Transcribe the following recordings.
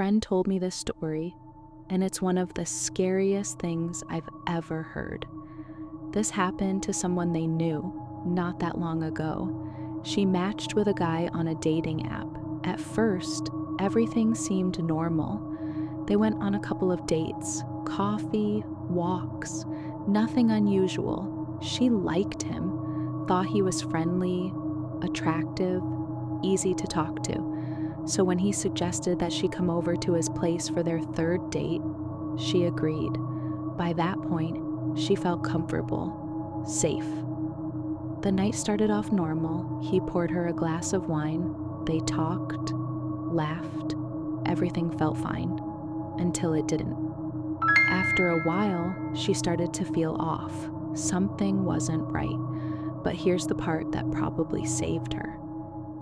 friend told me this story, and it's one of the scariest things I've ever heard. This happened to someone they knew not that long ago. She matched with a guy on a dating app. At first, everything seemed normal. They went on a couple of dates, coffee, walks, nothing unusual. She liked him, thought he was friendly, attractive, easy to talk to. So when he suggested that she come over to his place for their third date, she agreed. By that point, she felt comfortable, safe. The night started off normal. He poured her a glass of wine. They talked, laughed. Everything felt fine, until it didn't. After a while, she started to feel off. Something wasn't right. But here's the part that probably saved her.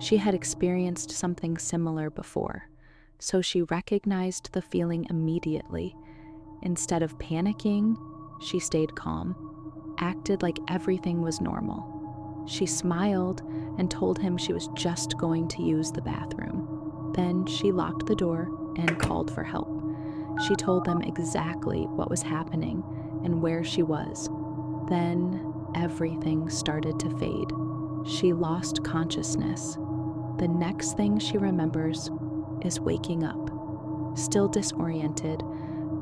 She had experienced something similar before, so she recognized the feeling immediately. Instead of panicking, she stayed calm, acted like everything was normal. She smiled and told him she was just going to use the bathroom. Then she locked the door and called for help. She told them exactly what was happening and where she was. Then everything started to fade. She lost consciousness. The next thing she remembers is waking up, still disoriented,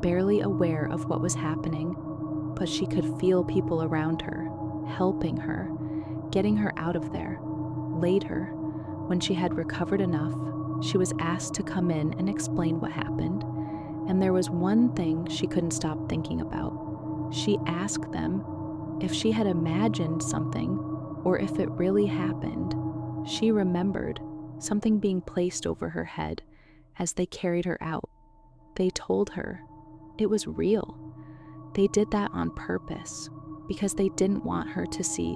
barely aware of what was happening, but she could feel people around her, helping her, getting her out of there. Later, when she had recovered enough, she was asked to come in and explain what happened, and there was one thing she couldn't stop thinking about. She asked them if she had imagined something or if it really happened. She remembered something being placed over her head as they carried her out. They told her it was real. They did that on purpose because they didn't want her to see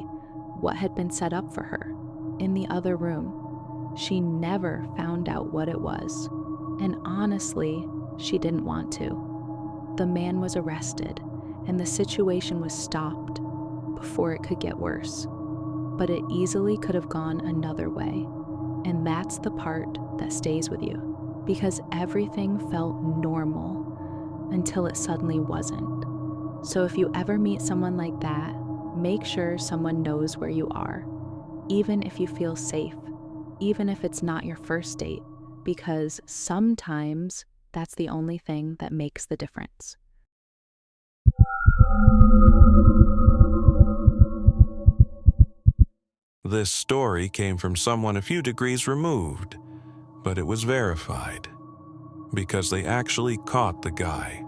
what had been set up for her in the other room. She never found out what it was, and honestly, she didn't want to. The man was arrested, and the situation was stopped before it could get worse. But it easily could have gone another way, and that's the part that stays with you, because everything felt normal until it suddenly wasn't. So if you ever meet someone like that, make sure someone knows where you are, even if you feel safe, even if it's not your first date, because sometimes that's the only thing that makes the difference. This story came from someone a few degrees removed, but it was verified because they actually caught the guy.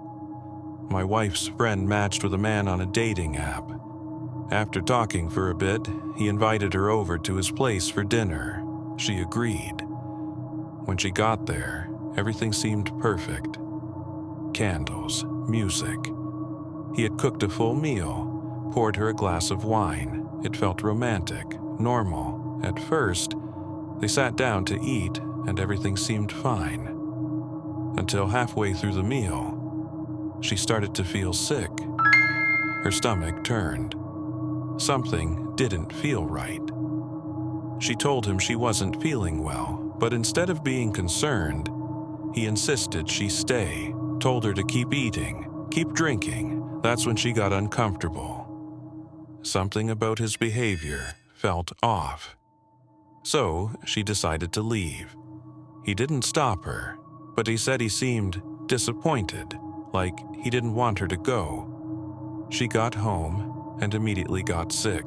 My wife's friend matched with a man on a dating app. After talking for a bit, he invited her over to his place for dinner. She agreed. When she got there, everything seemed perfect. Candles, music. He had cooked a full meal, poured her a glass of wine. It felt romantic, normal. At first, they sat down to eat and everything seemed fine. Until halfway through the meal, she started to feel sick. Her stomach turned. Something didn't feel right. She told him she wasn't feeling well, but instead of being concerned, he insisted she stay, told her to keep eating, keep drinking. That's when she got uncomfortable. Something about his behavior felt off. So she decided to leave. He didn't stop her, but he said he seemed disappointed, like he didn't want her to go. She got home and immediately got sick.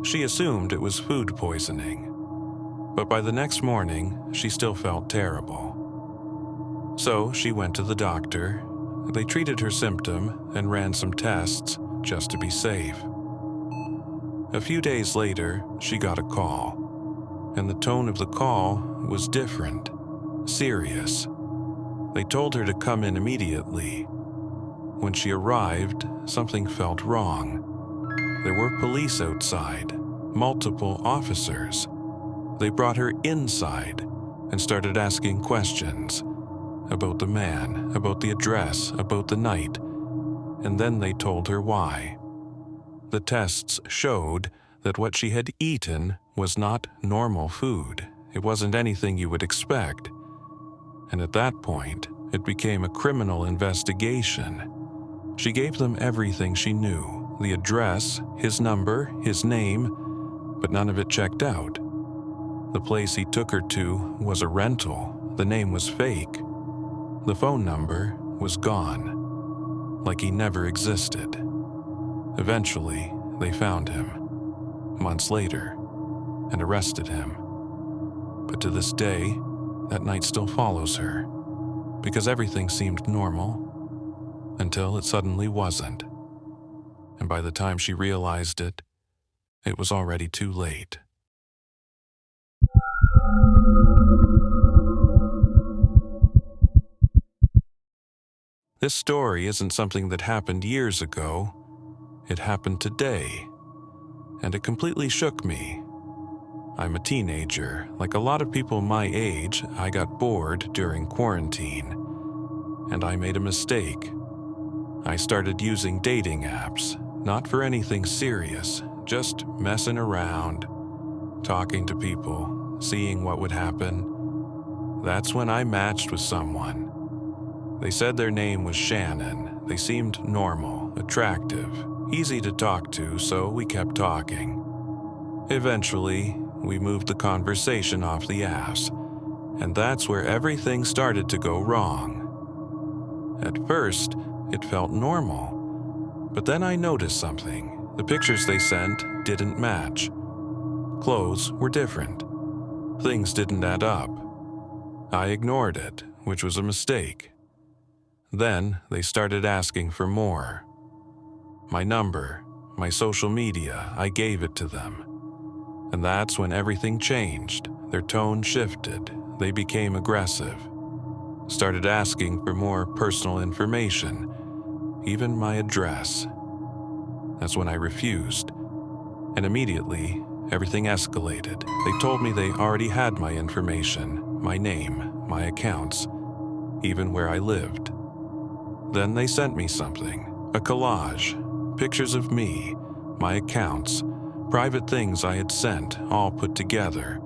She assumed it was food poisoning, but by the next morning, she still felt terrible. So she went to the doctor. They treated her symptom and ran some tests just to be safe. A few days later, she got a call, and the tone of the call was different, serious. They told her to come in immediately. When she arrived, something felt wrong. There were police outside, multiple officers. They brought her inside and started asking questions about the man, about the address, about the night, and then they told her why. The tests showed that what she had eaten was not normal food. It wasn't anything you would expect. and at that point, it became a criminal investigation. She gave them everything she knew, the address, his number, his name, but none of it checked out. The place he took her to was a rental. The name was fake. The phone number was gone, like he never existed. Eventually, they found him, months later, and arrested him. But to this day, that night still follows her, because everything seemed normal until it suddenly wasn't. And by the time she realized it, it was already too late. This story isn't something that happened years ago. It happened today, and it completely shook me. I'm a teenager. Like a lot of people my age, I got bored during quarantine, and I made a mistake. I started using dating apps, not for anything serious, just messing around, talking to people, seeing what would happen. That's when I matched with someone. They said their name was Shannon. They seemed normal, attractive, easy to talk to, so we kept talking. Eventually, we moved the conversation off the apps, and that's where everything started to go wrong. At first, it felt normal, but then I noticed something. The pictures they sent didn't match. Clothes were different. Things didn't add up. I ignored it, which was a mistake. Then they started asking for more. My number, my social media, I gave it to them. And that's when everything changed. Their tone shifted. They became aggressive. Started asking for more personal information, even my address. That's when I refused. And immediately, everything escalated. They told me they already had my information, my name, my accounts, even where I lived. Then they sent me something, a collage, pictures of me, my accounts, private things I had sent, all put together.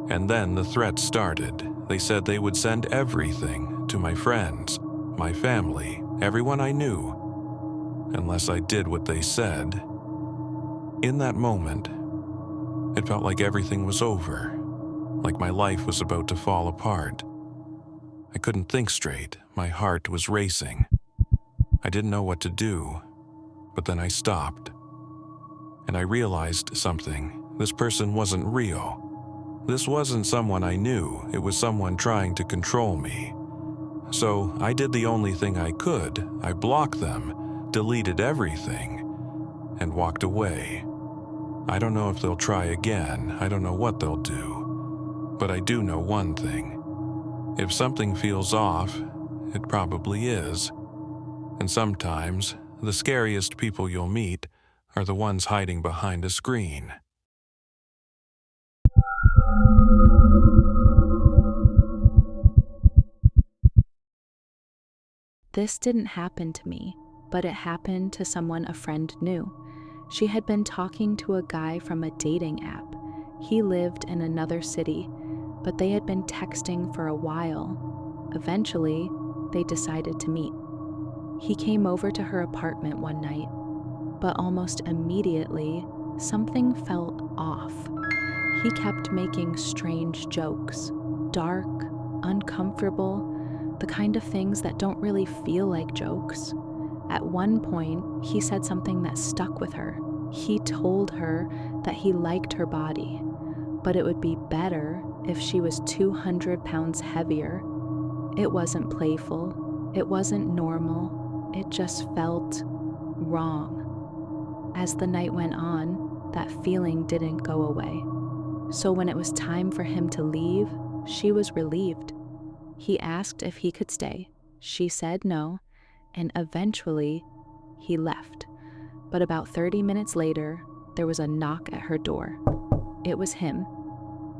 And then the threats started. They said they would send everything to my friends, my family, everyone I knew, unless I did what they said. In that moment, it felt like everything was over, like my life was about to fall apart. I couldn't think straight. My heart was racing. I didn't know what to do, but then I stopped. And I realized something. This person wasn't real. This wasn't someone I knew. It was someone trying to control me. So I did the only thing I could. I blocked them, deleted everything, and walked away. I don't know if they'll try again. I don't know what they'll do. But I do know one thing. If something feels off, it probably is. And sometimes, the scariest people you'll meet are the ones hiding behind a screen. This didn't happen to me, but it happened to someone a friend knew. She had been talking to a guy from a dating app. He lived in another city, but they had been texting for a while. Eventually, they decided to meet. He came over to her apartment one night, but almost immediately, something felt off. He kept making strange jokes, dark, uncomfortable, the kind of things that don't really feel like jokes. At one point, he said something that stuck with her. He told her that he liked her body, but it would be better if she was 200 pounds heavier. It wasn't playful. It wasn't normal. It just felt wrong. As the night went on, that feeling didn't go away. So when it was time for him to leave, she was relieved. He asked if he could stay. She said no, and eventually he left. But about 30 minutes later, there was a knock at her door. It was him.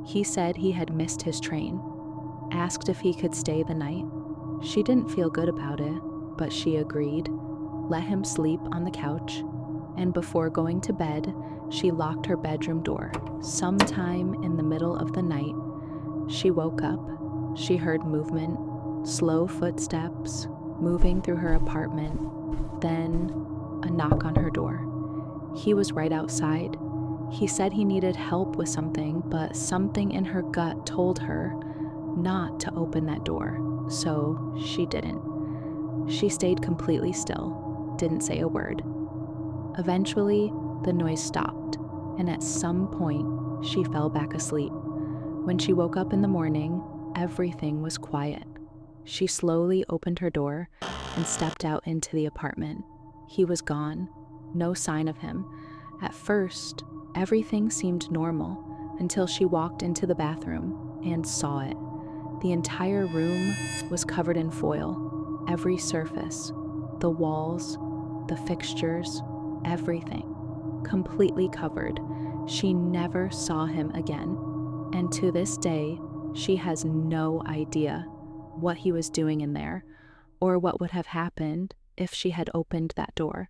He said he had missed his train, asked if he could stay the night. She didn't feel good about it, but she agreed, let him sleep on the couch, and before going to bed, she locked her bedroom door. Sometime in the middle of the night, she woke up. She heard movement Slow footsteps moving through her apartment, then a knock on her door. He was right outside. He said he needed help with something, but something in her gut told her not to open that door, so she didn't. She stayed completely still, didn't say a word. Eventually, the noise stopped, and at some point, she fell back asleep. When she woke up in the morning, everything was quiet. She slowly opened her door and stepped out into the apartment. He was gone, no sign of him. At first, everything seemed normal until she walked into the bathroom and saw it. The entire room was covered in foil. Every surface, the walls, the fixtures, everything, completely covered. She never saw him again. And to this day, she has no idea what he was doing in there or what would have happened if she had opened that door.